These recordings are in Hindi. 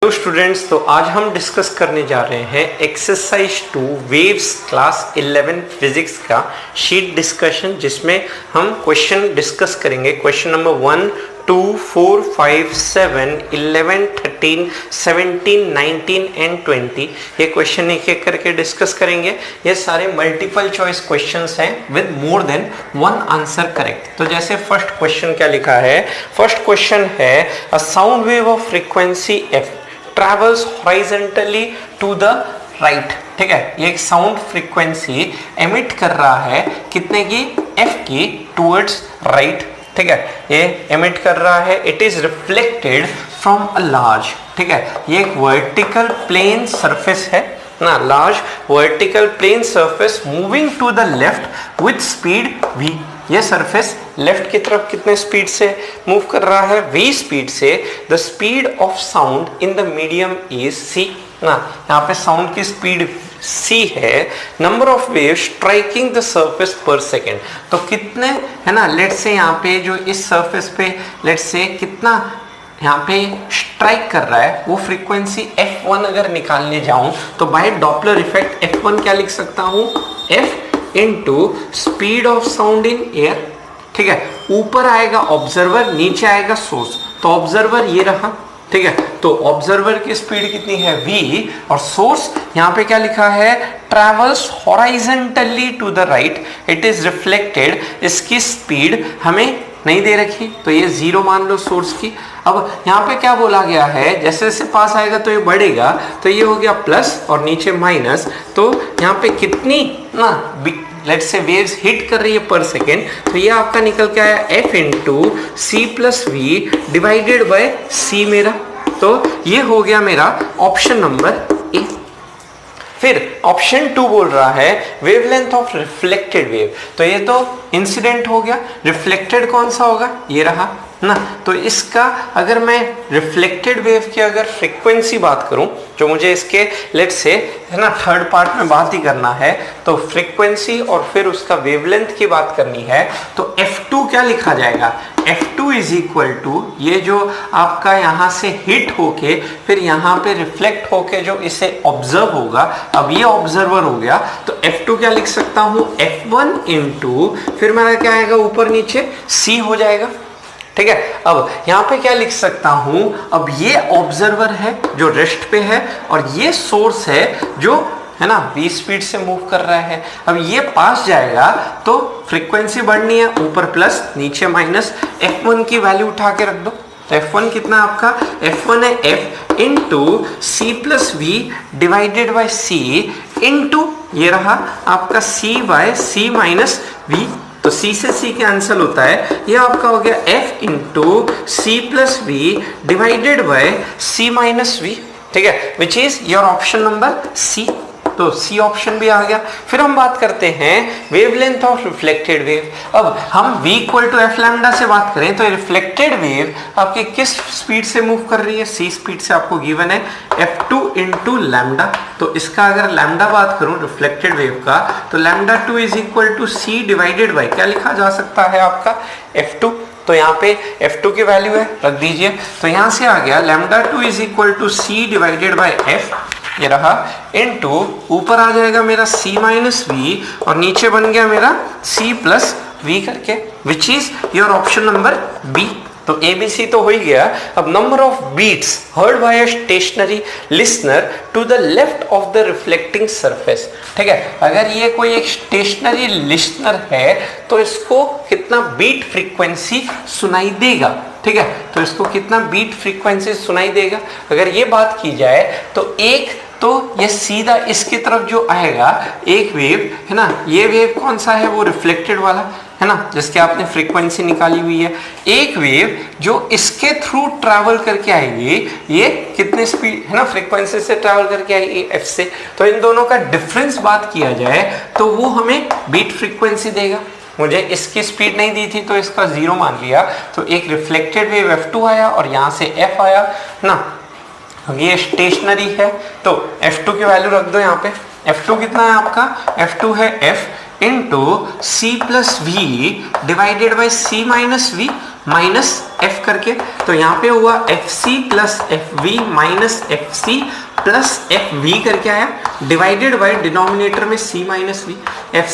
हेलो स्टूडेंट्स, तो आज हम डिस्कस करने जा रहे हैं एक्सरसाइज 2 वेव्स क्लास 11 फिजिक्स का शीट डिस्कशन, जिसमें हम क्वेश्चन डिस्कस करेंगे। Question number 1, 2, 4, 5, 7, 11, 13, 17, 19 and 20। ये क्वेश्चन एक एक करके डिस्कस करेंगे। ये सारे मल्टीपल चॉइस क्वेश्चंस हैं with more than one answer correct. तो जैसे फर्स्ट क्वेश्चन क्या लिखा है, फर्स्ट क्वेश्चन है a sound wave of frequency F travels horizontally to the right. ठीक है, ये एक साउंड फ्रीक्वेंसी एमिट कर रहा है कितने की, एफ की, टुवर्ड्स राइट। ठीक है, ये एमिट कर रहा है। It is reflected from a large, ठीक है, ये एक वर्टिकल प्लेन सरफेस है ना, large vertical plane surface moving to the left with speed v। ये सरफेस लेफ्ट की तरफ कितने स्पीड से मूव कर रहा है, v स्पीड से। The speed of sound in the medium is c ना, यहाँ पे साउंड की स्पीड c है। Number of wave striking the surface पर सेकेंड, तो कितने है ना, लेट से यहाँ पे जो इस सरफेस पे लेट से कितना यहाँ पे स्ट्राइक कर रहा है, वो फ्रीक्वेंसी f1 अगर निकालने जाऊं तो बाय डॉपलर इफेक्ट f1 क्या लिख सकता हूं, f into speed of sound in air. ठीक है, ऊपर आएगा ऑब्जर्वर, नीचे आएगा सोर्स। तो ऑब्जर्वर ये रहा, ठीक है, तो ऑब्जर्वर की स्पीड कितनी है v, और सोर्स यहाँ पे क्या लिखा है, travels horizontally to the right, it is reflected. इसकी स्पीड हमें नहीं दे रखी, तो ये 0 मान लो सोर्स की। अब यहाँ पे क्या बोला गया है, जैसे जैसे पास आएगा तो ये बढ़ेगा, तो ये हो गया प्लस और नीचे माइनस। तो यहाँ पे कितनी ना लेट से वेव्स हिट कर रही है पर सेकेंड, तो ये आपका निकल के आया f into C plus V divided by c मेरा। तो ये हो गया मेरा ऑप्शन नंबर ए। फिर ऑप्शन 2 बोल रहा है वेवलेंथ ऑफ रिफ्लेक्टेड वेव, तो ये तो इंसिडेंट हो गया, रिफ्लेक्टेड कौन सा होगा, ये रहा ना। तो इसका अगर मैं रिफ्लेक्टेड वेव की अगर फ्रीक्वेंसी बात करूं, जो मुझे इसके लेट से है ना थर्ड पार्ट में बात ही करना है, तो फ्रीक्वेंसी और फिर उसका वेवलेंथ की बात करनी है, तो F2 क्या लिखा जाएगा, F2 इज इक्वल टू ये जो आपका यहाँ से हिट होके फिर यहाँ पे रिफ्लेक्ट होके जो इसे ऑब्जर्व होगा, अब ये ऑब्जर्वर हो गया, तो F2 क्या लिख सकता हूँ, F1 इंटू फिर मेरा क्या आएगा ऊपर नीचे C हो जाएगा। ठीक है, अब यहाँ पे क्या लिख सकता हूं, अब ये ऑब्जर्वर है जो रेस्ट पे है, और ये सोर्स है जो है ना v स्पीड से मूव कर रहा है। अब ये पास जाएगा तो फ्रीक्वेंसी बढ़नी है, ऊपर प्लस नीचे माइनस। f1 की वैल्यू उठा के रख दो, तो f1 कितना आपका, f1 है f into C plus V divided by C into ये रहा आपका c by C minus V. तो C से C कैंसिल होता है, ये आपका हो गया F into C plus V divided by C minus V. ठीक है, which is your option number C। तो C ऑप्शन भी आ गया। फिर हम बात करते हैं वेवलेंथ ऑफ रिफ्लेक्टेड वेव। अब हम v equal to F lambda से बात करें तो रिफ्लेक्टेड वेव आपकी किस स्पीड से मूव कर रही है, c स्पीड से आपको गिवन है f2 इंटू लैम्डा। तो इसका अगर लैम्डा बात करूं रिफ्लेक्टेड वेव का, तो lambda 2 is equal to c divided by क्या लिखा जा सकता है आपका f2। तो यहाँ पे f2 की वैल्यू है, रख दीजिए। तो यहाँ से आ गया lambda 2 is equal to c divided by f, ये रहा, इनटू ऊपर आ जाएगा मेरा c माइनस वी और नीचे बन गया मेरा c प्लस वी करके, which is your option number B. तो ABC तो हो ही गया। अब number of beats heard by a stationary listener to the left of the reflecting surface. ठीक है, अगर ये कोई एक स्टेशनरी लिसनर है तो इसको कितना बीट फ्रीक्वेंसी सुनाई देगा। ठीक है, तो इसको कितना बीट फ्रीक्वेंसी सुनाई देगा, अगर ये बात की जाए तो एक तो ये सीधा इसकी तरफ जो आएगा एक वेव है ना, ये वेव कौन सा है, वो रिफ्लेक्टेड वाला है ना, जिसके आपने फ्रीक्वेंसी निकाली हुई है। एक वेव जो इसके थ्रू ट्रैवल करके आएगी, ये कितने स्पीड है ना फ्रीक्वेंसी से ट्रैवल करके आएगी, f से। तो इन दोनों का डिफरेंस बात किया जाए तो वो हमें बीट फ्रीक्वेंसी देगा। मुझे इसकी स्पीड नहीं दी थी तो इसका 0 मान लिया, तो एक रिफ्लेक्टेड वेव f2 आया और यहाँ से f आया ना। ये स्टेशनरी है तो f2 की वैल्यू रख दो यहाँ पे। f2 कितना है आपका, f2 है f into C plus V divided by C minus V minus F करके, तो यहाँ पे हुआ F C plus F V minus F C plus F V करके आया, डिवाइडेड बाय डिनोमिनेटर में c minus V, F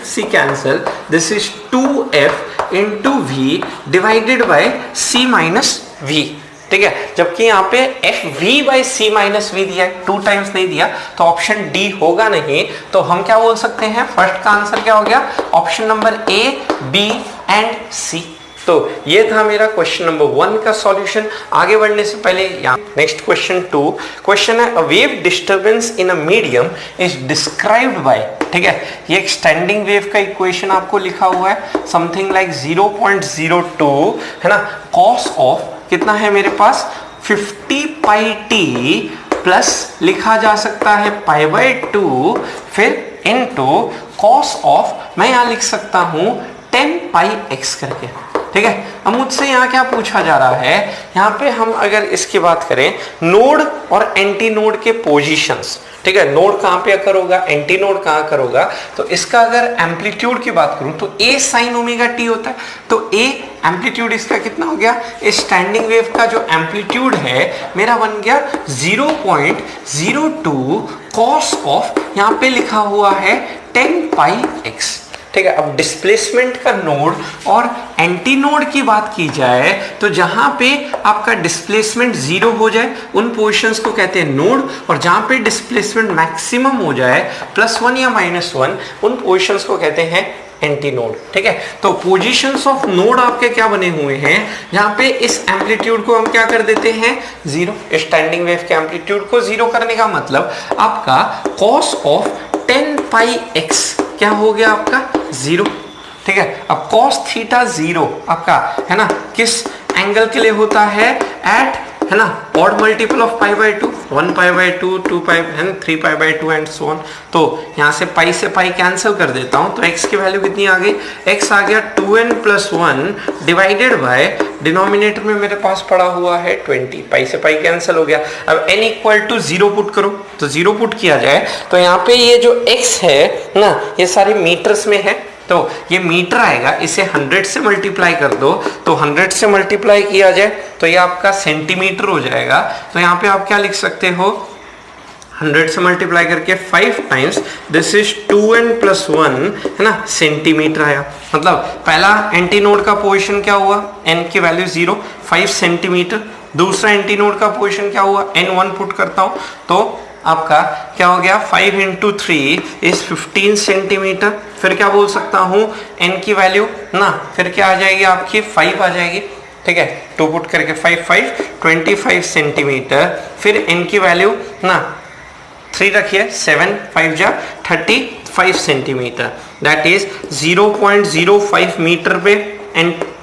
C cancel, this is 2f into V divided by c minus V. ठीक है, जबकि यहाँ पे F V by C minus V दिया है, 2 टाइम्स नहीं दिया, तो ऑप्शन डी होगा नहीं। तो हम क्या बोल सकते हैं, फर्स्ट का आंसर क्या हो गया, option number A, B and C. तो ये था मेरा क्वेश्चन नंबर 1 का सॉल्यूशन। आगे बढ़ने से पहले यहाँ नेक्स्ट क्वेश्चन 2 क्वेश्चन है, a wave disturbance in a medium is described bye, ठीक है, ये एक स्टैंडिंग वेव का इक्वेशन आपको लिखा हुआ है, समथिंग लाइक 0.02 है ना, कॉस ऑफ कितना है मेरे पास 50 पाई टी प्लस लिखा जा सकता है पाई बाय 2, फिर इनटू कॉस ऑफ मैं यहाँ लिख सकता हूँ 10 पाई एक्स करके। ठीक है, अब मुझसे यहाँ क्या पूछा जा रहा है, यहाँ पे हम अगर इसकी बात करें नोड और एंटी नोड के पोजीशंस, ठीक है, नोड कहाँ पे अकर होगा, एंटी नोड कहाँ अकर होगा, तो इसका अगर एम्पलीट्यूड की बात करूं तो a sin ओमेगा t होता है, तो a एम्पलीट्यूड इसका कितना हो गया, इस स्टैंडिंग वेव का जो एम्पलीट्यूड है मेरा बन गया 0.02 कॉस ऑफ, यहाँ पे लिखा हुआ है 10 पाई एक्स। ठीक है, अब डिस्प्लेसमेंट का नोड और एंटी नोड की बात की जाए तो जहां पे आपका डिस्प्लेसमेंट 0 हो जाए उन पोजीशंस को कहते हैं नोड, और जहां पे डिस्प्लेसमेंट मैक्सिमम हो जाए +1 या -1 उन पोजीशंस को कहते हैं एंटी नोड। ठीक है, तो पोजीशंस ऑफ नोड आपके क्या बने हुए हैं, जहां पे इस एम्पलीट्यूड को हम क्या कर देते हैं 0, स्टैंडिंग वेव के एम्पलीट्यूड को 0 करने का मतलब आपका कॉस ऑफ 10 पाई एक्स क्या हो गया आपका 0। ठीक है, अब cos थीटा 0 आपका है ना किस एंगल के लिए होता है, एट है ना odd multiple of pi by 2, 1 pi by 2, 2 पाई है ना 3 pi by 2 and so on. तो यहाँ से पाई कैंसिल कर देता हूँ, तो x की वैल्यू कितनी आ गई, x आ गया 2n + 1 डिवाइडेड बाय डिनोमिनेटर में मेरे पास पड़ा हुआ है 20, पाई से पाई कैंसिल हो गया। अब n = 0 पुट करो, तो 0 पुट किया जाए तो यहाँ पे ये जो x है ना ये सारे मीटर्स में है, तो ये मीटर आएगा, इसे 100 से मल्टीप्लाई कर दो, तो 100 से मल्टीप्लाई किया जाए तो ये आपका सेंटीमीटर हो जाएगा। तो यहाँ पे आप क्या लिख सकते हो, 100 से मल्टीप्लाई करके 5 टाइम्स, दिस इज 2n + 1 है ना सेंटीमीटर आया। मतलब पहला एंटी नोड का पोजीशन क्या हुआ, n की वैल्यू 0, 5 सेंटीमीटर। दूसरा एंटी नोड का पोजीशन क्या हुआ, n 1 पुट करता हूँ तो आपका क्या हो गया 5 × 3 इज 15 सेंटीमीटर। फिर क्या बोल सकता हूँ n की वैल्यू ना, फिर क्या आ जाएगी आपकी 5 आ जाएगी। ठीक है, 2 पुट करके 5 25 सेंटीमीटर। फिर n की वैल्यू ना 3 रखिए, 7 5 जा 35 सेंटीमीटर, दैट इज 0.05 मीटर पे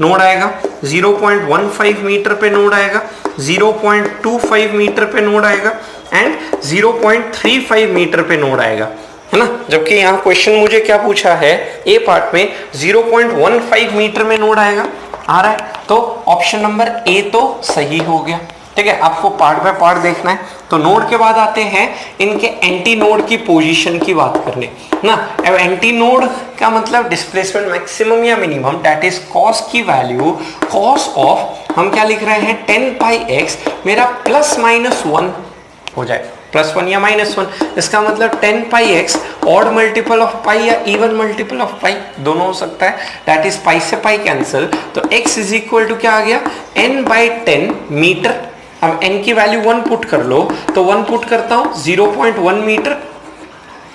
नोड आएगा, 0.15 मीटर पे नोड आएगा, 0.25 मीटर पे नोड आएगा एंड 0.35 मीटर पे नोड आएगा, है ना। जबकि यहाँ क्वेश्चन मुझे क्या पूछा है, ए पार्ट में 0.15 मीटर में नोड आएगा आ रहा है, तो ऑप्शन नंबर ए तो सही हो गया। ठीक है, आपको पार्ट बाय पार्ट देखना है। तो नोड के बाद आते हैं इनके एंटी नोड की पोजीशन की बात करने ना। अब एंटी नोड का मतलब डिस्प्लेसमेंट मैक्सिमम या मिनिमम, दैट इज कॉस की वैल्यू, कॉस ऑफ हम क्या लिख रहे हैं 10 पाई एक्स, मेरा +-1 हो जाए, +1 या -1। इसका मतलब 10 पाई एक्स ऑड मल्टीपल ऑफ पाई या इवन मल्टीपल ऑफ पाई दोनों हो सकता है, दैट इज पाई से पाई कैंसिल। तो x = क्या आ गया n/10 मीटर। अब n की वैल्यू 1 पुट कर लो, तो 1 पुट करता हूँ 0.1 मीटर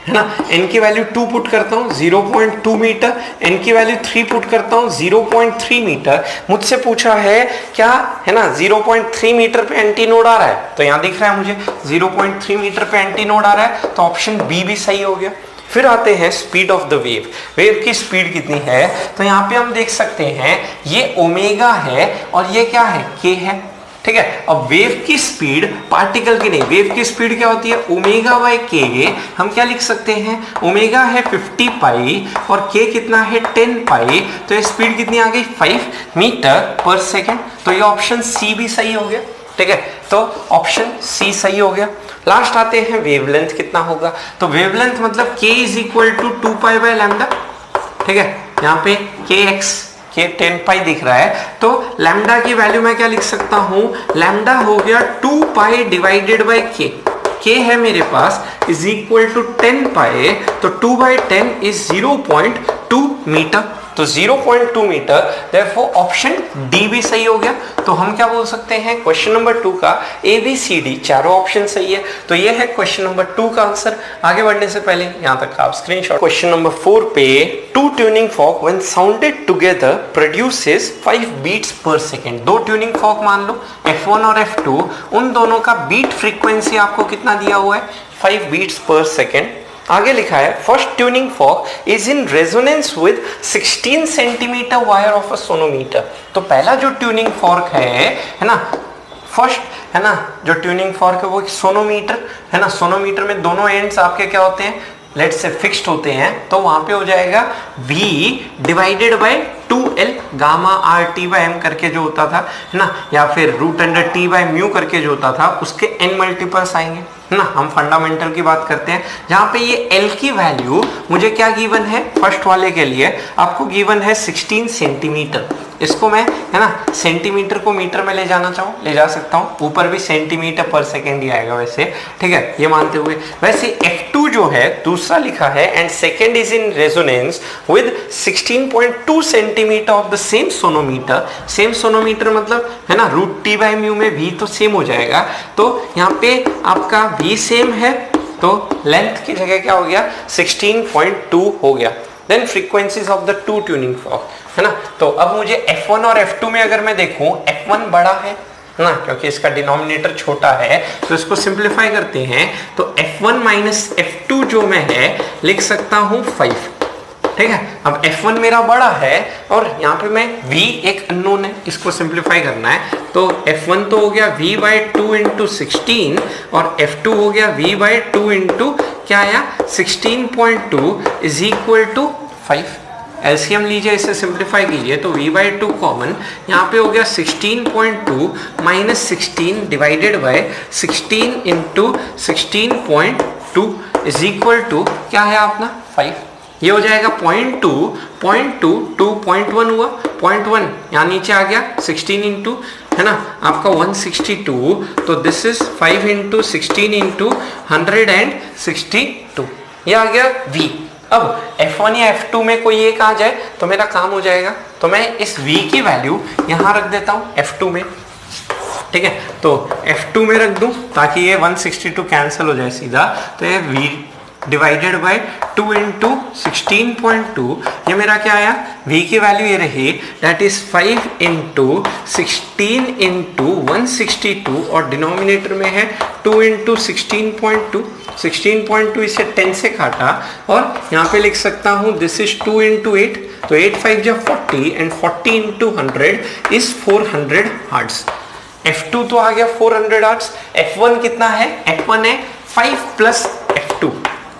है ना, n की वैल्यू 2 पुट करता हूँ 0.2 मीटर, n की वैल्यू 3 पुट करता हूँ 0.3 मीटर। मुझसे पूछा है क्या है ना 0.3 मीटर पे एंटी नोड आ रहा है, तो यहाँ दिख रहा है मुझे 0.3 मीटर पे एंटी नोड आ रहा है, तो ऑप्शन बी भी सही हो गया। फिर आते हैं speed of the wave, wave की स्पीड कितनी है, तो यहाँ पे हम देख सकते हैं ये ओमेगा है और ये क्या है k है। ठीक है, अब वेव की स्पीड पार्टिकल की नहीं, वेव की स्पीड क्या होती है ω/k। हम क्या लिख सकते हैं, ओमेगा है 50 पाई और k कितना है 10 पाई, तो ये स्पीड कितनी आ गई 5 मीटर पर सेकेंड। तो ये ऑप्शन सी भी सही हो गया। ठीक है, तो ऑप्शन सी सही हो गया। लास्ट आते हैं वेवलेंथ कितना होगा, तो वेवलेंथ मतलब k = 2 पाई/λ ठीक है, यहाँ पे kx के 10 पाई दिख रहा है, तो लैम्डा की वैल्यू मैं क्या लिख सकता हूं, लैम्डा हो गया 2 पाई डिवाइडेड बाई के, के है मेरे पास इज इक्वल टू 10 पाई, तो 2 बाई 10 इज 0.2 मीटर, तो 0.2 मीटर, देयरफॉर ऑप्शन डी भी सही हो गया। तो हम क्या बोल सकते हैं, क्वेश्चन नंबर 2 का ए बी सी डी चारों ऑप्शन सही है। तो ये है क्वेश्चन नंबर 2 का आंसर। आगे बढ़ने से पहले यहां तक आप स्क्रीनशॉट। क्वेश्चन नंबर 4 पे, two tuning fork when sounded together produces 5 beats per second. दो ट्यूनिंग फॉर्क मान लो F1 और F2, उन दोनों का बीट फ्रीक्वेंसी आपको कितना दिया हुआ है, 5 बीट्स पर सेकेंड। आगे लिखा है first tuning fork is in resonance with 16 centimetre wire of a sonometer. तो पहला जो ट्यूनिंग फॉर्क है ना, फर्स्ट है ना जो ट्यूनिंग फॉर्क है वो सोनोमीटर है ना, सोनोमीटर में दोनों एंड्स आपके क्या होते हैं, लेट्स से फिक्स्ड होते हैं, तो वहां पे हो जाएगा V divided by 2L gamma R T by M करके जो होता था है ना, या फिर root under T by mu करके जो होता था, उसके n मल्टीपल्स आएंगे है ना। हम फंडामेंटल की बात करते हैं, जहां पे ये L की वैल्यू मुझे क्या गिवन है, फर्स्ट वाले के लिए आपको गिवन है 16 सेंटीमीटर। इसको मैं है ना सेंटीमीटर को मीटर में ले जाना चाहूँ, ले जा सकता हूँ, ऊपर भी सेंटीमीटर पर सेकेंड ही आएगा वैसे, ठीक है, ये मानते हुए। वैसे F2 जो है दूसरा लिखा है and second is in resonance with 16.2 centimetre of the same sonometer. Same sonometer मतलब है ना रूट टी बाई म्यू में V तो सेम हो जाएगा, तो यहाँ पे आपका V सेम है, तो लेंथ की जगह क्या हो गया 16.2 हो गया। Then frequencies of the two tuning fork है ना। तो अब मुझे F1 और F2 में अगर मैं देखूं, F1 बड़ा है ना क्योंकि इसका डिनोमिनेटर छोटा है, तो इसको सिंप्लीफाई करते हैं, तो F1 माइनस F2 जो मैं है लिख सकता हूं 5, ठीक है। अब F1 मेरा बड़ा है और यहाँ पे मैं V एक अननोन है, इसको सिंप्लीफाई करना है, तो F1 तो हो गया V बाई 2 इंटू 16 और F2 हो गया V बाई 2 इंटू क्या आया 16.2 इज इक्वल टू 5। एलसीएम लीजिए, इसे सिंप्लीफाई कीजिए, तो V बाई 2 कॉमन, यहाँ पे हो गया 16.2 minus 16 divided by 16 into 16.2 is equal to क्या है अपना 5। ये हो जाएगा 0.2 2.1 हुआ, 0.1 यहाँ नीचे आ गया 16 इंटू है ना आपका 162, तो दिस इज 5 इंटू 16 इंटू 162, ये आ गया V। अब F1 या F2 में कोई एक आ जाए तो मेरा काम हो जाएगा, तो मैं इस V की वैल्यू यहाँ रख देता हूँ F2 में, ठीक है। तो F2 में रख दूं ताकि ये 162 कैंसिल हो जाए सीधा, तो ये V डिवाइडेड बाय 2 इंटू 16.2, ये मेरा क्या आया, V की वैल्यू ये रही, दैट इज 5 इंटू 16 इंटू 162 और डिनोमिनेटर में है 2 इंटू 16.2, 16.2 इसे 10 से काटा और यहाँ पे लिख सकता हूँ दिस इज 2 इंटू 8, तो 8 5 जा 40 and 40 into 100 is 400 hertz. F2 तो आ गया 400 हर्ट्ज। F1 कितना है, F1 है 5 प्लस F2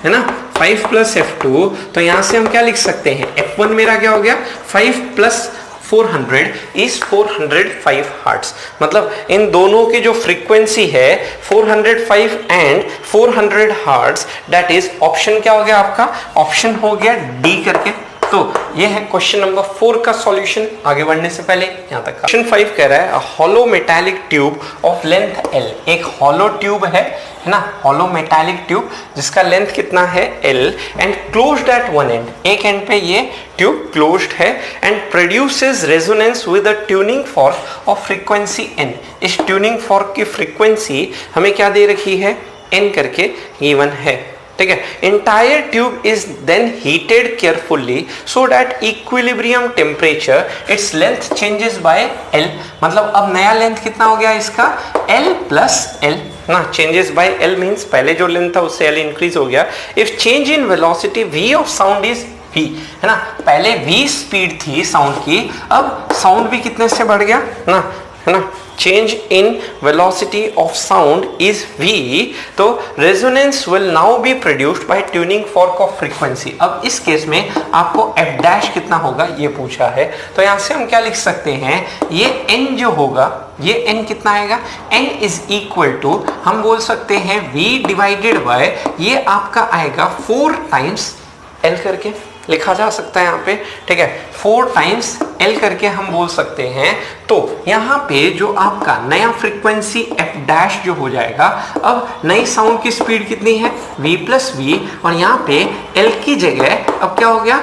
है ना, 5 प्लस F2, तो यहां से हम क्या लिख सकते हैं, F1 मेरा क्या हो गया 5 प्लस 400 इज 405 हर्ट्ज। मतलब इन दोनों की जो फ्रीक्वेंसी है 405 and 400 hertz, that is option क्या हो गया आपका, ऑप्शन हो गया डी करके। तो ये है क्वेश्चन नंबर 4 का सॉल्यूशन। आगे बढ़ने से पहले यहाँ तक क्वेश्चन 5 कह रहा है hollow metallic tube of length L। एक हॉलो ट्यूब है ना, हॉलो मेटालिक ट्यूब जिसका लेंथ कितना है L and closed eight one and, एक एंड पे ये ट्यूब क्लोज्ड है and produces resonance with a tuning fork of frequency n। इस ट्यूनिंग फॉर्क की फ्रीक्वेंसी हमें क्या दे रखी है, n करके गिवन है, ठीक है। Entire tube is then heated carefully so that equilibrium temperature its length changes by L। मतलब अब नया लेंथ कितना हो गया इसका, L प्लस L ना, चेंजेस बाय L मीन्स पहले जो लेंथ था उससे L इंक्रीज हो गया। If change in velocity V of sound is V है ना, पहले V स्पीड थी साउंड की, अब साउंड भी कितने से बढ़ गया ना, है ना, change in velocity of sound is V, तो resonance will now be produced by tuning fork of frequency. अब इस केस में आपको F डैश कितना होगा ये पूछा है, तो यहां से हम क्या लिख सकते हैं, ये N जो होगा, ये N कितना आएगा, N इज इक्वल टू हम बोल सकते हैं V डिवाइडेड बाय ये आपका आएगा 4 टाइम्स L करके, लिखा जा सकता है यहाँ पे, ठीक है, 4 टाइम्स L करके हम बोल सकते हैं। तो यहाँ पे जो आपका नया फ्रीक्वेंसी f डैश जो हो जाएगा, अब नई साउंड की स्पीड कितनी है v प्लस वी, और यहाँ पे L की जगह अब क्या हो गया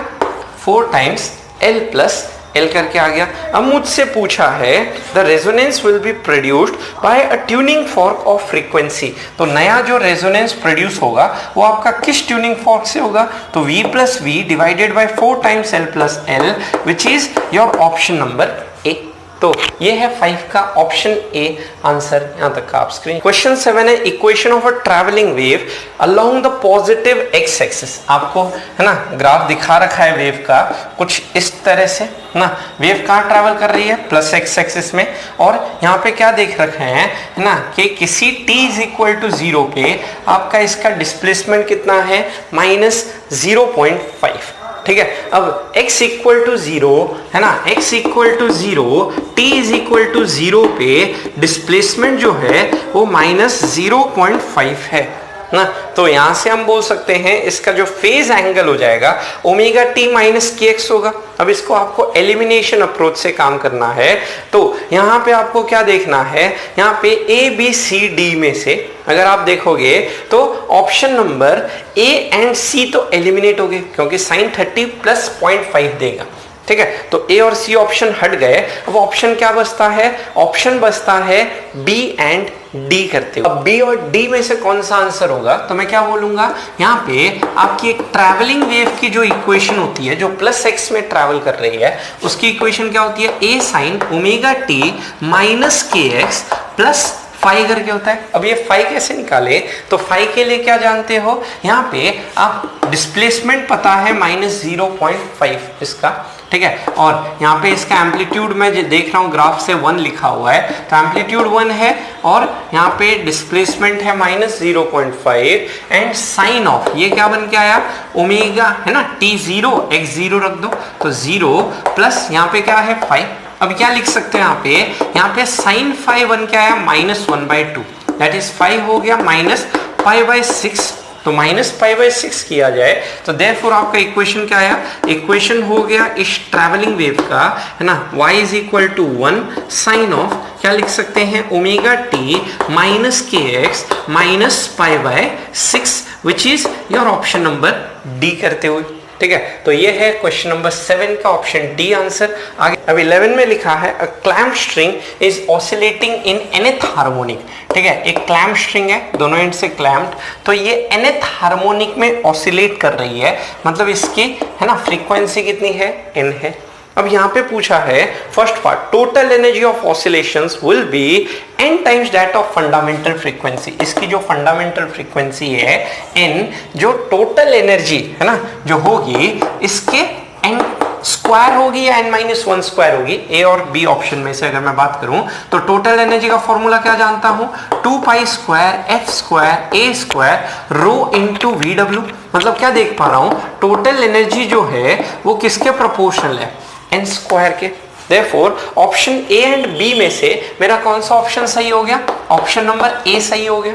4 टाइम्स L प्लस L करके आ गया। अब मुझसे पूछा है the resonance will be produced by a tuning fork of frequency, तो नया जो रेजोनेंस प्रोड्यूस होगा वो आपका किस ट्यूनिंग फॉर्क से होगा, तो v plus V divided by 4 times L plus L, which is your option number A. तो ये है 5 का ऑप्शन ए आंसर। यहां तक का आप स्क्रीन। क्वेश्चन 7 है equation of a travelling wave along the positive x axis. आपको है ना ग्राफ दिखा रखा है वेव का कुछ इस तरह से ना, वेव कहाँ ट्रैवल कर रही है प्लस एक्स एक्सिस में, और यहाँ पे क्या देख रखे हैं है ना कि किसी t इज इक्वल टू 0 पे आपका इसका डिस्प्लेसमेंट कितना है -0.5, ठीक है। अब x इक्वल टू 0 है ना, x equal to 0, t is equal to 0 पे डिस्प्लेसमेंट जो है वो -0.5 है ना। तो यहां से हम बोल सकते हैं इसका जो फेज एंगल हो जाएगा omega t minus k x होगा। अब इसको आपको एलिमिनेशन अप्रोच से काम करना है, तो यहां पे आपको क्या देखना है, यहां पे ए बी सी डी में से अगर आप देखोगे तो option number A and C तो एलिमिनेट हो गए क्योंकि साइन 30 प्लस 0.5 देगा, ठीक है। तो ए और सी ऑप्शन हट गए। अब ऑप्शन क्या बचता है, ऑप्शन बचता है बी एंड डी करते हो। अब बी और डी में से कौन सा आंसर होगा, तो मैं क्या बोलूंगा, यहाँ पे आपकी एक ट्रैवलिंग वेव की जो इक्वेशन होती है जो प्लस एक्स में ट्रैवल कर रही है उसकी इक्वेशन क्या होती है, ए sine omega t minus k X plus phi करके होता है। अब ये फाई कैसे निकाले, तो फाई के लिए क्या जानते हो, यहाँ पे आप डिस्प्लेसमेंट पता है -0.5 इसका, ठीक है, और यहाँ पे इसका एम्पलीट्यूड मैं देख रहा हूँ ग्राफ से 1 लिखा हुआ है, तो एम्पलीट्यूड 1 है और यहाँ पे डिस्प्लेसमेंट है -0.5 एंड साइन ऑफ ये क्या बन के आया ओमेगा है ना t0 x0 रख दो तो 0 प्लस यहाँ पे क्या है 5। अब क्या लिख सकते हैं यहाँ पे साइन 5 बन के आया -1/2 दैट इज 5 हो गया -5/6, तो -5/6 किया जाए तो देयरफॉर आपका इक्वेशन क्या आया, इक्वेशन हो गया इस ट्रैवलिंग वेव का है ना y is equal to 1 sine of क्या लिख सकते हैं omega t minus k x minus π/6 which is your option number D करते हुए, ठीक है। तो ये है क्वेश्चन नंबर 7 का ऑप्शन डी आंसर। आगे अब 11 में लिखा है a clamp string is oscillating in nth harmonic, ठीक है, एक क्लैम्प स्ट्रिंग है दोनों एंड से क्लैम्प्ड, तो ये nth हार्मोनिक में ऑसिलेट कर रही है, मतलब इसकी है ना फ्रीक्वेंसी कितनी है n है। अब यहाँ पे पूछा है first part total energy of oscillations will be n times that of fundamental frequency, इसकी जो फंडामेंटल फ्रीक्वेंसी है n, जो टोटल एनर्जी है ना जो होगी इसके n स्क्वायर होगी या n-1 स्क्वायर होगी, ए और बी ऑप्शन में से अगर मैं बात करूं तो टोटल एनर्जी का फॉर्मूला क्या जानता हूं 2π² f² a² रो इनटू VW, मतलब क्या देख पा रहा हूं टोटल एनर्जी जो है वो किसके प्रोपोर्शनल है n स्क्वायर के। Therefore option A and B में से मेरा कौन सा ऑप्शन सही हो गया, ऑप्शन नंबर ए सही हो गया।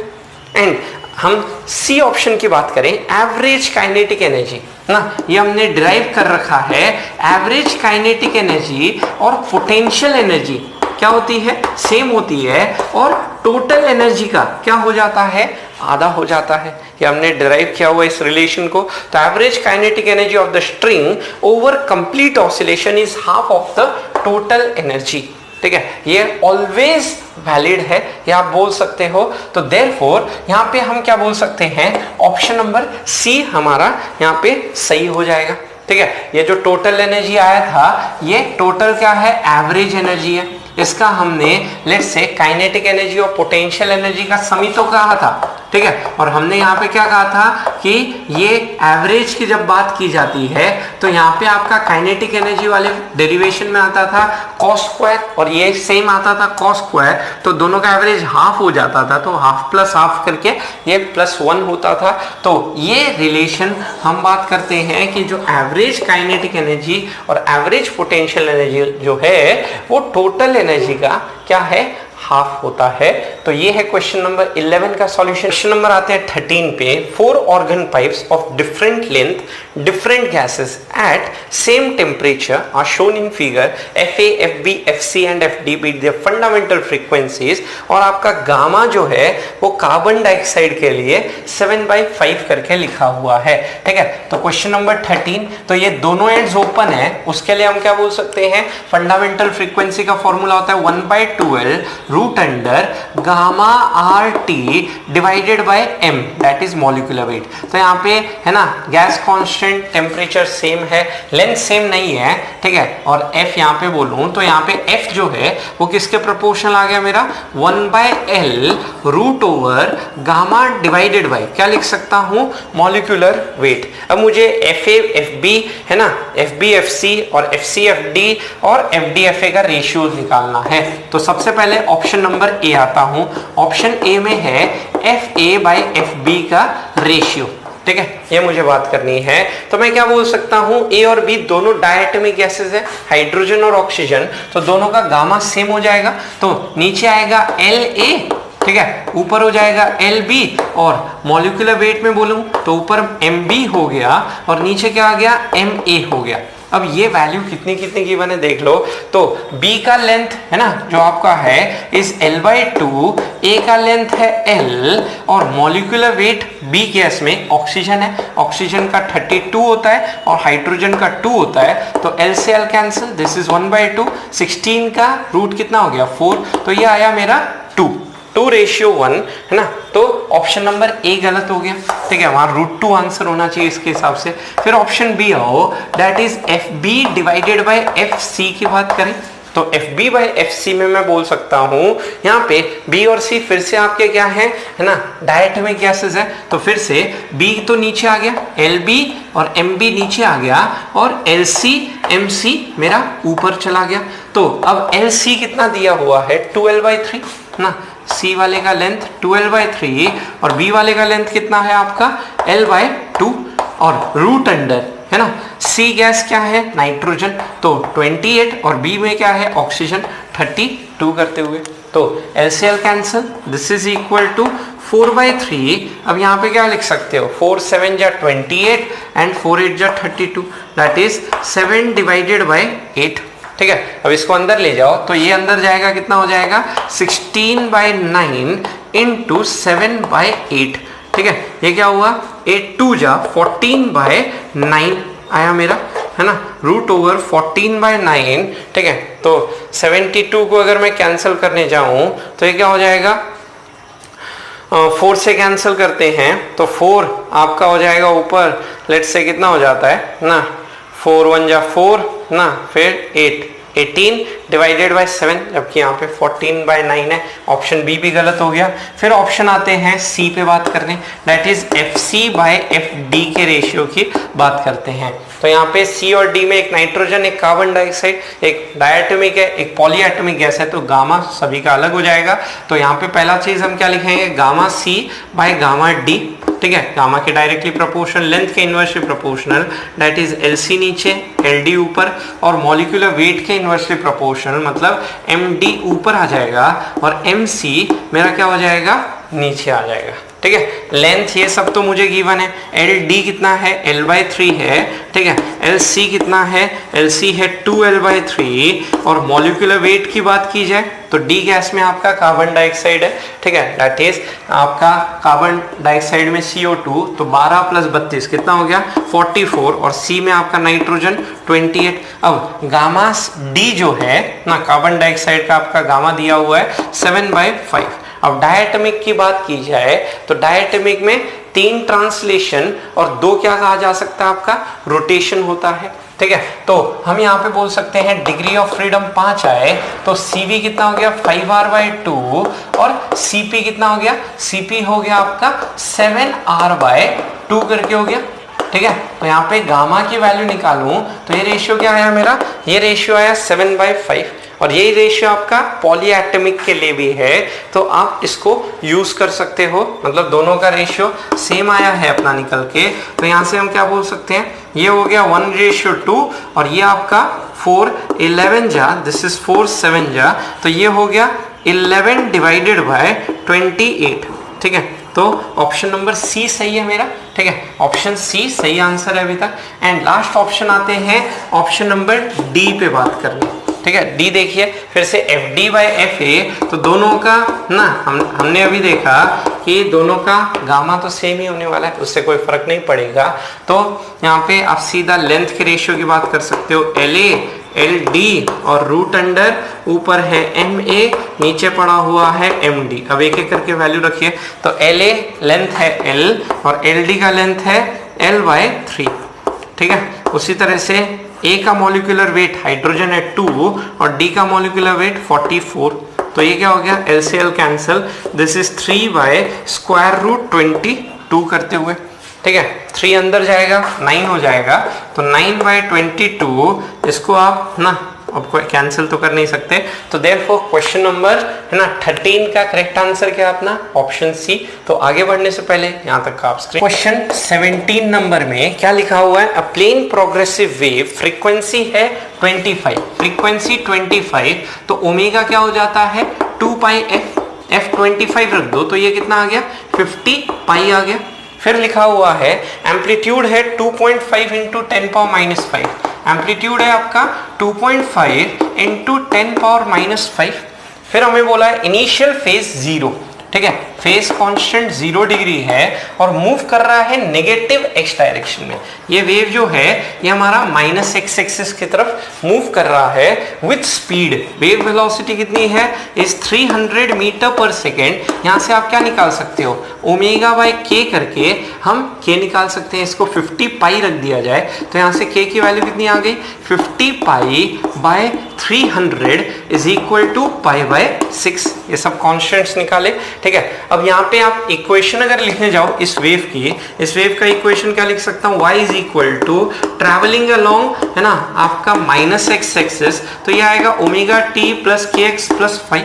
एंड हम सी ऑप्शन की बात करें एवरेज काइनेटिक एनर्जी ना, ये हमने डिराइव कर रखा है, एवरेज काइनेटिक एनर्जी और पोटेंशियल एनर्जी क्या होती है सेम होती है और टोटल एनर्जी का क्या हो जाता है आधा हो जाता है, ये हमने डिराइव किया हुआ इस रिलेशन को। तो average kinetic energy of the string over complete oscillation is half of the total energy, ठीक है, ये ऑलवेज वैलिड है, ये आप बोल सकते हो। तो देयरफॉर यहाँ पे हम क्या बोल सकते हैं ऑप्शन नंबर सी हमारा यहाँ पे सही हो जाएगा, ठीक है। ये जो टोटल एनर्जी आया था ये टोटल क्या है एवरेज एनर्जी है, इसका हमने लेट्स से काइनेटिक एनर्जी और पोटेंशियल एनर्जी का समी तो कहा था, ठीक है, और हमने यहाँ पे क्या कहा था कि ये एवरेज की जब बात की जाती है तो यहाँ पे आपका काइनेटिक एनर्जी वाले डेरिवेशन में आता था cos स्क्वायर और ये सेम आता था cos स्क्वायर, तो दोनों का एवरेज हाफ हो जाता था, तो हाफ प्लस हाफ करके ये +1 होता था। तो ये रिलेशन हम बात करते हैं कि जो एवरेज काइनेटिक एनर्जी और एवरेज पोटेंशियल एनर्जी जो है वो टोटल एनर्जी का क्या है हाफ होता है। तो ये है क्वेश्चन नंबर 11 का सॉल्यूशन। क्वेश्चन नंबर आते हैं 13 पे। 4 organ pipes of different length, different gases at same temperature are shown in figure FA, FB, FC and FD with their fundamental frequencies. और आपका गामा जो है वो कार्बन डाइऑक्साइड के लिए 7/5 करके लिखा हुआ है। ठीक है, तो क्वेश्चन नंबर 13, तो ये दोनों एंड्स ओपन है, उसके लिए हम क्या बोल सकते हैं, फंडामेंटल फ्रीक्वेंसी का फॉर्मूला होता है 1/12 root under gamma RT divided by m, that is molecular weight. तो यहाँ पे है ना, गैस कांस्टेंट, टेम्परेचर सेम है, लेंथ सेम नहीं है। ठीक है, और f यहाँ पे बोलूं तो यहाँ पे f जो है वो किसके प्रोपोर्शनल आ गया मेरा, 1/L root over gamma divided by, क्या लिख सकता हूं, मॉलिक्यूलर वेट। अब मुझे FA FB है ना, FB FC और FC FD और FD FA का रेशियो निकालना है। तो सबसे पहले ऑप्शन नंबर ए आता हूं। ऑप्शन ए में है FA/FB का रेशियो। ठीक है, ये मुझे बात करनी है। तो मैं क्या बोल सकता हूं, ए और बी दोनों डायटोमिक गैसेस है, हाइड्रोजन और ऑक्सीजन, तो दोनों का गामा सेम हो जाएगा। तो नीचे आएगा LA, ठीक है, ऊपर हो जाएगा LB, और मॉलिक्यूलर वेट में बोलूं तो ऊपर MB हो गया और नीचे क्या आ गया, MA हो गया। अब ये वैल्यू कितनी कितनी गिवन है देख लो। तो B का लेंथ है ना जो आपका है इस L/2, A का लेंथ है L, और मॉलिक्यूलर वेट B गैस में ऑक्सीजन है, ऑक्सीजन का 32 होता है और हाइड्रोजन का 2 होता है। तो L से L कैंसिल, दिस इज 1/2, 16 का रूट कितना हो गया, 4, तो ये आया मेरा 2:1 है ना। तो ऑप्शन नंबर ए गलत हो गया। ठीक है, वहां √2 आंसर होना चाहिए इसके हिसाब से। फिर ऑप्शन बी आओ, that is FB divided by FC की बात करें तो FB/FC में मैं बोल सकता हूं, यहाँ पे B और C फिर से आपके क्या है ना, डायटोमिक गैसेस है। तो फिर से B तो नीचे आ गया, LB और MB नीचे आ गया, और LC MC मेरा ऊपर चला गया। तो अब LC कितना दिया हुआ है, 2L/3 ना, C वाले का लेंथ 2L/3 और B वाले का लेंथ कितना है आपका, L/2, और रूट अंडर है ना, C गैस क्या है, नाइट्रोजन, तो 28, और B में क्या है, ऑक्सीजन, 32 करते हुए। तो LCL cancel, this is equal to 4/3। अब यहाँ पे क्या लिख सकते हो, 4 7 जा 28 एंड 4 8 जा 32, दैट इज 7 डिवाइडेड बाय 8। ठीक है, अब इसको अंदर ले जाओ तो ये अंदर जाएगा, कितना हो जाएगा, 16/9 इंटू 7/8। ठीक है, ये क्या हुआ, 8 2 जा 14/9 आया मेरा, है ना, रूट ओवर 14/9। ठीक है, तो 72 को अगर मैं कैंसिल करने जाऊं तो ये क्या हो जाएगा, 4 से कैंसिल करते हैं तो 4 आपका हो जाएगा ऊपर, लेट्स से कितना हो जाता है ना, 4 1 जा 4 ना, फिर 18 डिवाइडेड बाय 7, जबकि यहाँ पे 14/9 है। ऑप्शन बी भी गलत हो गया। फिर ऑप्शन आते हैं सी पे बात करने, दैट इज FC/FD के रेशियो की बात करते हैं। तो यहाँ पे सी और डी में एक नाइट्रोजन, एक कार्बन डाइऑक्साइड, एक डायटोमिक है, एक पॉलीएटॉमिक गैस है, तो गामा सभी का अलग हो जाएगा। तो यहाँ पे पहला चीज हम क्या लिखेंगे, गामा C/गामा D। ठीक है, गामा के डायरेक्टली प्रोपोर्शनल, लेंथ के inversely proportional, that is LC नीचे, LD ऊपर, और मॉलिक्यूलर वेट के इनवर्सली प्रोपोर्शनल, मतलब MD ऊपर आ जाएगा और MC मेरा क्या हो जाएगा, नीचे आ जाएगा। ठीक है, लेंथ ये सब तो मुझे गिवन है, LD कितना है, L/3 है। ठीक है, LC कितना है, LC है 2L/3, और मॉलिक्यूलर वेट की बात की जाए तो D गैस में आपका कार्बन डाइऑक्साइड है। ठीक है, दैट इज आपका कार्बन डाइऑक्साइड में CO2, तो 12 + 32 कितना हो गया, 44, और C में आपका नाइट्रोजन 28। अब गामा D जो है ना, कार्बन डाइऑक्साइड का आपका गामा दिया हुआ है 7/5। अब डायटोमिक की बात की जाए तो डायटोमिक में 3 ट्रांसलेशन और 2 क्या कहा जा सकता है, आपका रोटेशन होता है। ठीक है, तो हम यहाँ पे बोल सकते हैं डिग्री ऑफ फ्रीडम 5 आए तो CV कितना हो गया, 5R/2, और CP कितना हो गया, CP हो गया आपका 7R/2 करके हो गया। ठीक है, तो यहाँ पे गामा की वैल्यू निकालूं तो ये रेशियो क्या आया मेरा, ये रेशियो आया 7/5, और यही रेशियो आपका पॉलीएटॉमिक के लिए भी है, तो आप इसको यूज कर सकते हो, मतलब दोनों का रेशियो सेम आया है अपना निकल के। तो यहाँ से हम क्या बोल सकते हैं, ये हो गया 1:2, और ये आपका 4 11 जा, दिस इज 4 7 जा, तो ये हो गया 11 डिवाइडेड बाय 28। ठीक है, तो ऑप्शन नंबर सी सही है मेरा। ठीक है, ऑप्शन सी सही आंसर है अभी तक। एंड लास्ट ऑप्शन आते हैं ऑप्शन नंबर डी पे बात करने। ठीक है, डी देखिए फिर से F D by F A, तो दोनों का ना हमने अभी देखा कि दोनों का गामा तो सेम ही होने वाला है, उससे कोई फर्क नहीं पड़ेगा। तो यहाँ पे आप सीधा लेंथ के रेशियो की बात कर सकते हो, एल ए एल डी और रूट अंडर ऊपर है एम ए, नीचे पड़ा हुआ है एम डी। अब एक एक करके वैल्यू रखिए, तो एल ए लेंथ है एल और एल डी का लेंथ है एल बाय 3। ठीक है, उसी तरह से ए का मॉलिक्यूलर वेट हाइड्रोजन है 2 और डी का मॉलिक्यूलर वेट 44। तो ये क्या हो गया, एल से L cancel, this is 3 by square root 22 करते हुए। ठीक है, 3 अंदर जाएगा 9 हो जाएगा, तो 9 बाय 22 इसको आप ना अब कोई कैंसिल तो कर नहीं सकते, तो देयरफॉर क्वेश्चन नंबर है ना 13 का करेक्ट आंसर क्या अपना ऑप्शन सी। तो आगे बढ़ने से पहले यहाँ तक का आप स्क्रीन क्वेश्चन 17 नंबर में क्या लिखा हुआ है, अ प्लेन प्रोग्रेसिव वेव फ्रीक्वेंसी है 25, फ्रीक्वेंसी 25, तो ओमेगा क्या हो जाता है 2 पाई एफ, एफ 25 रख दो तो ये कितना आ गया 50 पाई आ गया। फिर लिखा हुआ है एम्पलीट्यूड है 2.5 इंटू 10 पावर माइनस 5, एम्पलीट्यूड है आपका 2.5 इंटू 10 पावर माइनस 5। फिर हमें बोला है इनिशियल फेज 0। ठीक है, फेज कांस्टेंट 0 डिग्री है और मूव कर रहा है नेगेटिव एक्स डायरेक्शन में। ये वेव जो है ये हमारा माइनस एक्स एक्सिस की तरफ मूव कर रहा है विथ स्पीड। वेव वेलोसिटी कितनी है इज 300 मीटर पर सेकेंड। यहाँ से आप क्या निकाल सकते हो, ओमेगा बाय के करके हम के निकाल सकते हैं, इसको 50 पाई रख दिया जाए तो यहाँ से के की वैल्यू कितनी आ गई 50 pi by 300 is equal to pi by 6। ये सब कॉन्स्टेंट्स निकाले। ठीक है, अब यहाँ पे आप इक्वेशन अगर लिखने जाओ इस वेव की, इस वेव का इक्वेशन क्या लिख सकता हूँ, y is equal to travelling along है ना आपका माइनस एक्स एक्सिस, तो ये आएगा omega T plus K X plus 5।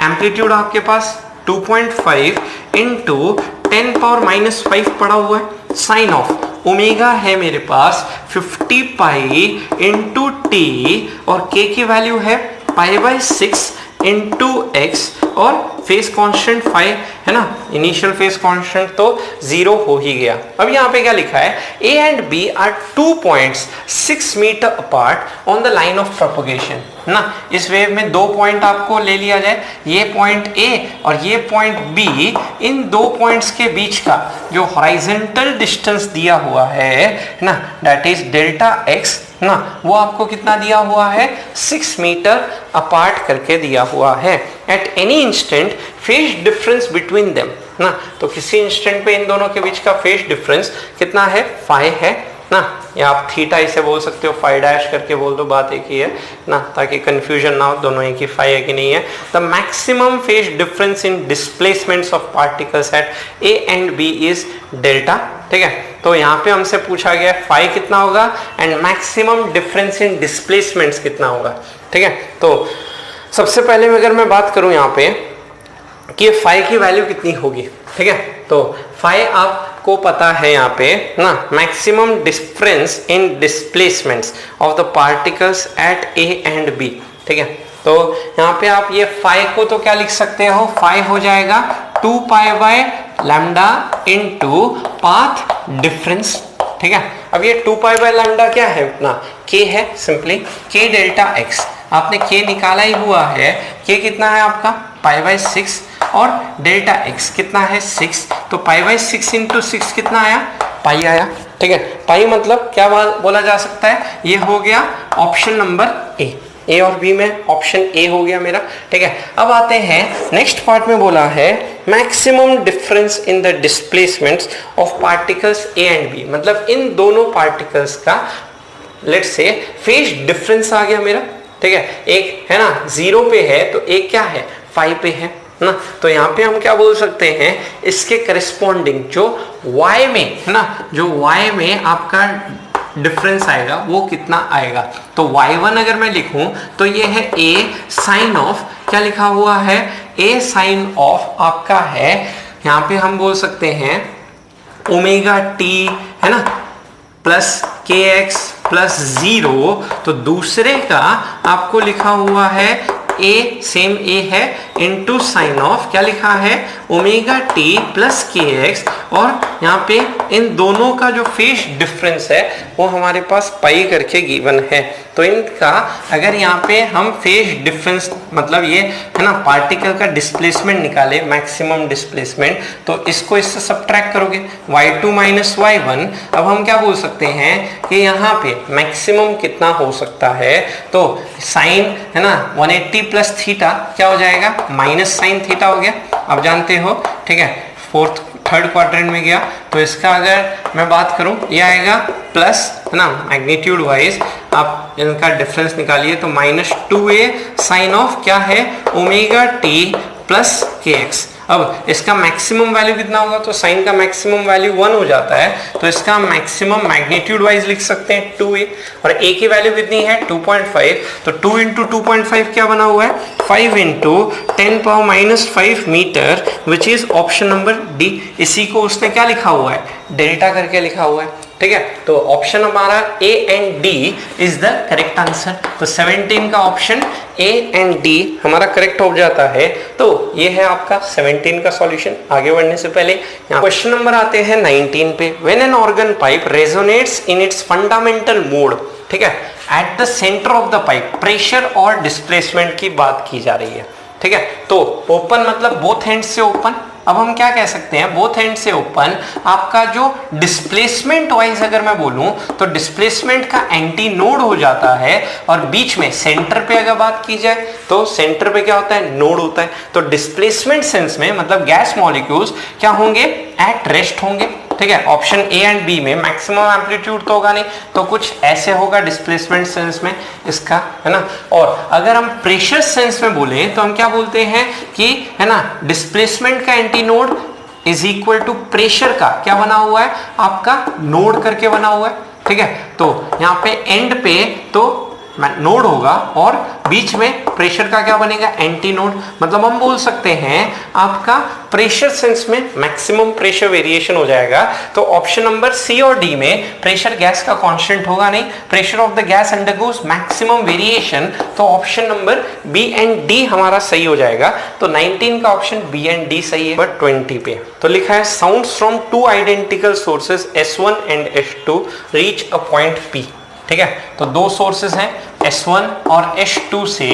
Amplitude आपके पास 2.5 इंटू 10 पावर माइनस 5 पड़ा हुआ है। साइन ऑफ ओमेगा है मेरे पास 50 पाई इंटू टी और के की वैल्यू है पाई बाय 6 इंटू एक्स और फेस कांस्टेंट 5 है ना, इनिशियल फेस कांस्टेंट तो 0 हो ही गया। अब यहाँ पे क्या लिखा है, A and B are 2 points 6 metre apart on the line of propagation ना। इस वेव में 2 पॉइंट आपको ले लिया जाए, ये पॉइंट ए और ये पॉइंट बी, इन 2 पॉइंट्स के बीच का जो हॉरिजॉन्टल डिस्टेंस दिया हुआ है ना दैट इज डेल्टा एक्स ना, वो आपको कितना दिया हुआ है 6 मीटर अपार्ट करके दिया हुआ है। At any instant phase difference between them ना, तो किसी इंस्टेंट पे इन दोनों के बीच का फेज डिफरेंस कितना है 5 है ना, या आप थीटा इसे बोल सकते हो, 5 डैश करके बोल दो, बात एक ही है ना, ताकि कंफ्यूजन ना हो, दोनों एक ही 5 है कि नहीं है। The maximum phase difference in displacements of particles at A and B is delta. ठीक है, तो यहाँ पे हमसे पूछा गया 5 कितना होगा and maximum difference in displacements कितना होगा। ठीक है, तो सबसे पहले अगर मैं बात करूं यहाँ पे कि 5 की वैल्यू कितनी होगी। ठीक है, तो 5 आपको पता है यहाँ पे ना, maximum difference in displacements of the particles at A and B. ठीक है, तो यहाँ पे आप ये 5 को तो क्या लिख सकते हो, 5 हो जाएगा 2 pi by lambda into path difference. ठीक है, अब ये 2 पाई बाय लैम्डा क्या है अपना, के है, सिंपली के डेल्टा एक्स। आपने के निकाला ही हुआ है, के कितना है आपका पाई बाय 6 और डेल्टा एक्स कितना है 6, तो पाई बाय 6 इंटू 6 कितना आया, पाई आया। ठीक है, पाई मतलब क्या बोला जा सकता है, ये हो गया ऑप्शन नंबर ए और बी में ऑप्शन ए हो गया मेरा। ठीक है, अब आते हैं नेक्स्ट पार्ट में बोला है maximum difference in the displacements of particles A and B, मतलब इन दोनों पार्टिकल्स का लेट्स से फेज डिफरेंस आ गया मेरा। ठीक है, एक है ना 0 पे है तो एक क्या है 5 पे है ना, तो यहाँ पे हम क्या बोल सकते हैं, इसके करेस्पॉन्डिंग जो y में है ना, जो y में आपका डिफरेंस आएगा वो कितना आएगा, तो y1 अगर मैं लिखूं तो ये है a साइन ऑफ, क्या लिखा हुआ है a साइन ऑफ आपका है, यहाँ पे हम बोल सकते हैं ओमेगा t है ना प्लस kx प्लस 0, तो दूसरे का आपको लिखा हुआ है ए सेम ए है इनटू साइन ऑफ क्या लिखा है omega T plus K x, और यहाँ पे इन दोनों का जो फेज डिफरेंस है वो हमारे पास पाई करके गिवन है। तो इनका अगर यहाँ पे हम फेज डिफरेंस मतलब ये है ना पार्टिकल का डिस्प्लेसमेंट निकाले मैक्सिमम डिस्प्लेसमेंट, तो इसको इससे सबट्रैक्ट करोगे y2 माइनस y1। अब हम क्या बोल सकते हैं कि यहाँ पे मैक्सिमम कितना हो सकता है, तो साइन है ना 180 प्लस थीटा क्या हो जाएगा माइनस साइन थीटा हो गया, आप जानते हो, ठीक है। थर्ड क्वाड्रेंट में गया तो इसका अगर मैं बात करूं ये आएगा प्लस है ना मैग्नीट्यूड वाइज आप इनका डिफरेंस निकालिए तो -2a साइन ऑफ क्या है omega T plus K x. अब इसका मैक्सिमम वैल्यू कितना होगा, तो साइन का मैक्सिमम वैल्यू 1 हो जाता है, तो इसका मैक्सिमम मैग्नीट्यूड वाइज लिख सकते हैं 2a, और a की वैल्यू कितनी है 2.5, तो 2 इंटू 2.5 क्या बना हुआ है 5 into 10⁻⁵ metre, which is option number D. इसी को उसने क्या लिखा हुआ है डेल्टा करके लिखा हुआ है, ठीक है। तो ऑप्शन हमारा A and D is the correct answer. तो 17 का ऑप्शन ए एंड डी हमारा करेक्ट हो जाता है। तो ये है आपका 17 का सॉल्यूशन। आगे बढ़ने से पहले क्वेश्चन नंबर आते हैं 19 पे। When an organ pipe resonates in its fundamental mode, ठीक है, at the centre of the pipe pressure और डिस्प्लेसमेंट की बात की जा रही है, ठीक है। तो ओपन मतलब बोथ हैंड से ओपन। अब हम क्या कह सकते हैं बोथ हैंड से ओपन, आपका जो डिस्प्लेसमेंट वाइज अगर मैं बोलूं तो डिस्प्लेसमेंट का एंटी नोड हो जाता है, और बीच में सेंटर पे अगर बात की जाए तो सेंटर पे क्या होता है नोड होता है। तो डिस्प्लेसमेंट सेंस में मतलब गैस मॉलिक्यूल्स क्या होंगे एट रेस्ट होंगे, ठीक है। ऑप्शन ए एंड बी में मैक्सिमम एम्पलीट्यूड तो होगा नहीं, तो कुछ ऐसे होगा डिस्प्लेसमेंट सेंस में इसका, है ना। और अगर हम प्रेशर सेंस में बोले तो हम क्या बोलते हैं कि है ना डिस्प्लेसमेंट का anti node is equal to pressure का क्या बना हुआ है आपका नोड करके बना हुआ है, ठीक है। तो यहाँ पे एंड पे तो नोड होगा और बीच में प्रेशर का क्या बनेगा एंटी नोड। मतलब हम बोल सकते हैं आपका प्रेशर सेंस में मैक्सिमम प्रेशर वेरिएशन हो जाएगा। तो ऑप्शन नंबर सी और डी में प्रेशर गैस का कांस्टेंट होगा नहीं, pressure of the gas undergoes maximum variation. तो option number B and D हमारा सही हो जाएगा। तो 19 का ऑप्शन बी एंड डी सही है। बट 20 पे तो लिखा है sounds from two identical sources S1 and S2 reach a point P, ठीक है। तो दो सोर्सेस हैं S1 और S2 से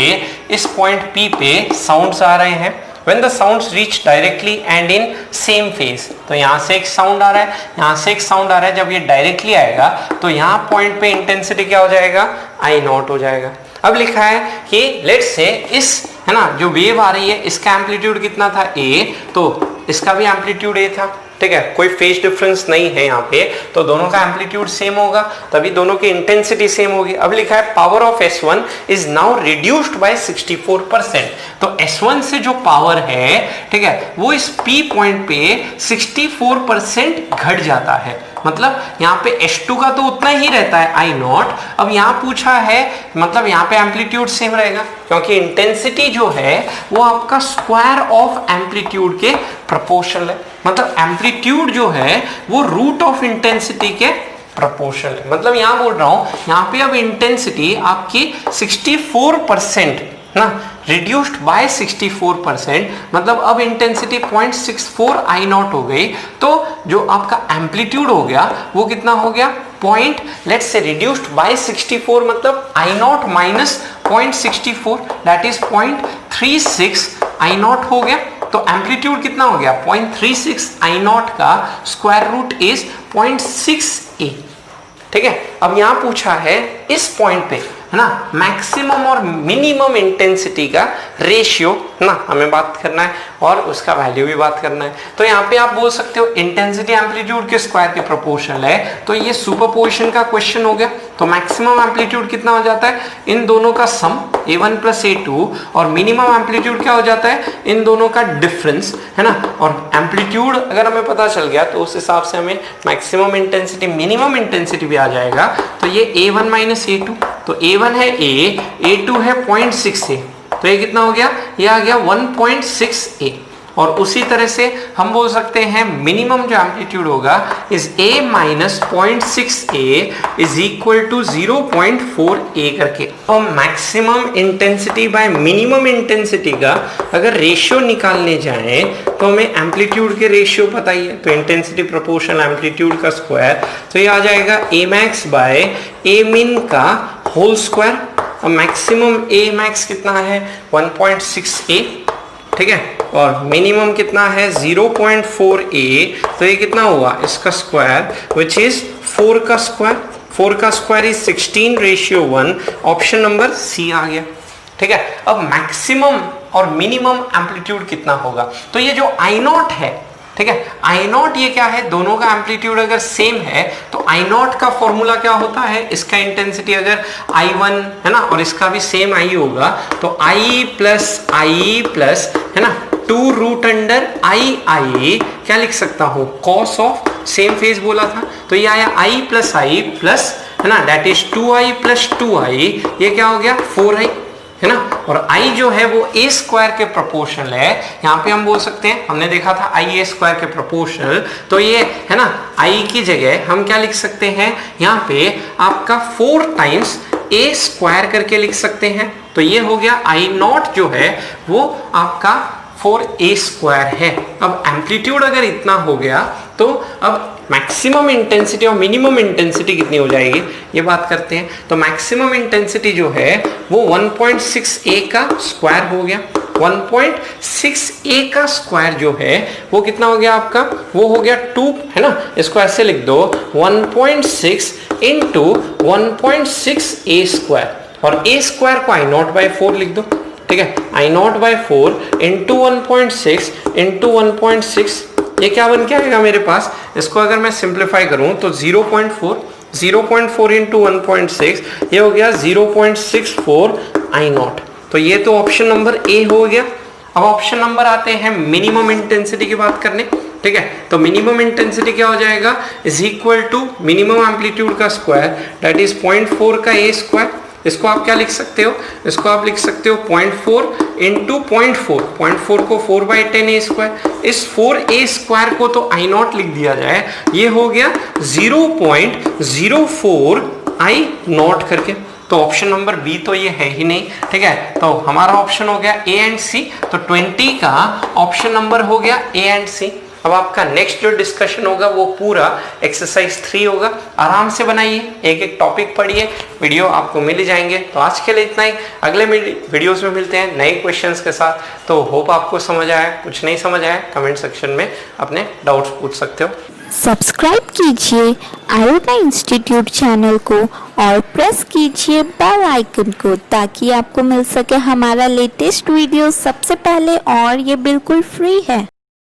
इस पॉइंट P पे साउंड्स आ रहे हैं। When the sounds reach directly and in same phase, तो यहाँ से एक साउंड आ रहा है, यहाँ से एक साउंड आ रहा है। जब ये डायरेक्टली आएगा तो यहाँ पॉइंट पे इंटेंसिटी क्या हो जाएगा I0 हो जाएगा। अब लिखा है कि लेट्स से इस है ना जो वेव आ रही है इसका एम्पलीट्यूड कितना था A, तो इसका भी एम्पलीट्यूड A था, ठीक है। कोई फेज डिफरेंस नहीं है यहाँ पे, तो दोनों का एम्पलीट्यूड सेम होगा, तभी दोनों की इंटेंसिटी सेम होगी। अब लिखा है power of S1 is now reduced by 64%। तो S1 से जो पावर है, ठीक है, वो इस P पॉइंट पे 64% घट जाता है। मतलब यहाँ पे S2 का तो उतना ही रहता है I0। अब यहाँ पूछा है मतलब यहाँ पे एम्पलीट्यूड सेम रहेगा, क्योंकि इंटेंसिटी जो है वो आपका स्क्वायर ऑफ एम्पलीट्यूड के प्रोपोर्शनल है। मतलब एम्पलीट्यूड जो है वो रूट ऑफ इंटेंसिटी के प्रोपोर्शनल है। मतलब यहाँ बोल रहा हूँ यहाँ पे अब इंटेंसिटी आपकी 64% ना रिड्यूस्ड बाय 64%, मतलब अब इंटेंसिटी 0.64 I0 हो गई। तो जो आपका एम्पलीट्यूड हो गया वो कितना हो गया point, let's say reduced by 64 मतलब I0 minus 0.64 that is 0.36 I0 हो गया। तो एम्पलीट्यूड कितना हो गया 0.36 I0 का स्क्वायर रूट इज 0.6a, ठीक है। अब यहाँ पूछा है इस पॉइंट पे है ना मैक्सिमम और मिनिमम इंटेंसिटी का रेशियो ना हमें बात करना है और उसका वैल्यू भी बात करना है। तो यहाँ पे आप बोल सकते हो इंटेंसिटी एम्पलीट्यूड के स्क्वायर के प्रोपोर्शनल है, तो ये सुपरपोजिशन का क्वेश्चन हो गया। तो मैक्सिमम एम्पलीट्यूड कितना हो जाता है इन दोनों का सम A1 प्लस A2, और मिनिमम एम्पलीट्यूड क्या हो जाता है इन दोनों का डिफरेंस, है ना। और एम्पलीट्यूड अगर हमें पता चल गया तो उस हिसाब से हमें मैक्सिमम इंटेंसिटी मिनिमम इंटेंसिटी भी आ जाएगा। तो ये A1 माइनस A2, तो A1 है A2 है 0.6a, तो ये कितना हो गया ये आ गया 1.6a। और उसी तरह से हम बोल सकते हैं मिनिमम जो एम्पलीट्यूड होगा is a minus 0.6a is equal to 0.4a करके। तो maximum intensity by minimum intensity का अगर रेशियो निकालने जाएं तो हमें एम्पलीट्यूड के रेशियो पता ही है, तो इंटेंसिटी प्रोपोर्शनल एम्पलीट्यूड का स्क्वायर, तो ये आ जाएगा a max by a min का होल स्क्वायर। अब मैक्सिमम a max कितना है 1.6a, ठीक है, और मिनिमम कितना है 0.4a, तो ये कितना हुआ इसका स्क्वायर विच इज 4 का स्क्वायर। 4 का square is 16:1, option number C आ गया, ठीक है। अब मैक्सिमम और मिनिमम एम्पलीट्यूड कितना होगा, तो ये जो I नॉट है, ठीक है, I नॉट ये क्या है, दोनों का एम्पलीट्यूड अगर सेम है तो I नॉट का फॉर्मूला क्या होता है, इसका इंटेंसिटी अगर I1 है ना और इसका भी सेम I होगा तो I प्लस है ना 2 रूट अंडर I क्या लिख सकता हूँ, कॉस ऑफ सेम फेज बोला था, तो ये आया I प्लस है ना that is 2I plus 2I, ये क्या हो गया 4I है ना, और I जो है वो a स्क्वायर के प्रोपोर्शनल है। यहाँ पे हम बोल सकते हैं, हमने देखा था I a स्क्वायर के प्रोपोर्शनल, तो ये है ना I की जगह हम क्या लिख सकते हैं, यहाँ पे आपका 4 टाइम्स a स्क्वायर करके लिख सकते हैं, तो ये हो गया I नॉट जो है वो आपका 4a स्क्वायर है। अब एम्पलीट्यूड अगर इतना हो गया तो अब मैक्सिमम इंटेंसिटी और मिनिमम इंटेंसिटी कितनी हो जाएगी ये बात करते हैं। तो मैक्सिमम इंटेंसिटी जो है वो 1.6a का स्क्वायर हो गया। 1.6a का स्क्वायर जो है वो कितना हो गया आपका, वो हो गया 2 है ना, इसको ऐसे लिख दो 1.6 इंटू 1.6a स्क्वायर, और a स्क्वायर को I नॉट बाई 4 लिख दो, ठीक है, I not by 4 into 1.6 into 1.6, ये क्या बन के आएगा मेरे पास, इसको अगर मैं सिंप्लीफाई करूं तो 0.4 इंटू 1.6 ये हो गया 0.64 I नॉट। तो ये तो ऑप्शन नंबर ए हो गया। अब ऑप्शन नंबर आते हैं मिनिमम इंटेंसिटी की बात करने, ठीक है, तो मिनिमम इंटेंसिटी क्या हो जाएगा, is equal to minimum amplitude का स्क्वायर दैट इज 0.4 का a स्क्वायर। इसको आप क्या लिख सकते हो, इसको आप लिख सकते हो 0.4 इंटू 0.4 को 4/10 a स्क्वायर, इस 4a स्क्वायर को तो I नॉट लिख दिया जाए, ये हो गया 0.04 I नॉट करके। तो ऑप्शन नंबर बी तो ये है ही नहीं, ठीक है, तो हमारा ऑप्शन हो गया ए एंड सी, तो 20 का ऑप्शन नंबर हो गया ए एंड सी। अब आपका नेक्स्ट जो डिस्कशन होगा वो पूरा एक्सरसाइज 3 होगा, आराम से बनाइए, एक एक टॉपिक पढ़िए, वीडियो आपको मिल जाएंगे। तो आज के लिए इतना ही, अगले वीडियोस में मिलते हैं नए क्वेश्चंस के साथ। तो होप आपको समझ आया, कुछ नहीं समझ आया कमेंट सेक्शन में अपने डाउट्स पूछ सकते हो। सब्सक्राइब कीजिए आयोटा इंस्टीट्यूट चैनल को और प्रेस कीजिए बेल आइकन को ताकि आपको मिल सके हमारा लेटेस्ट वीडियो सबसे पहले, और ये बिल्कुल फ्री है।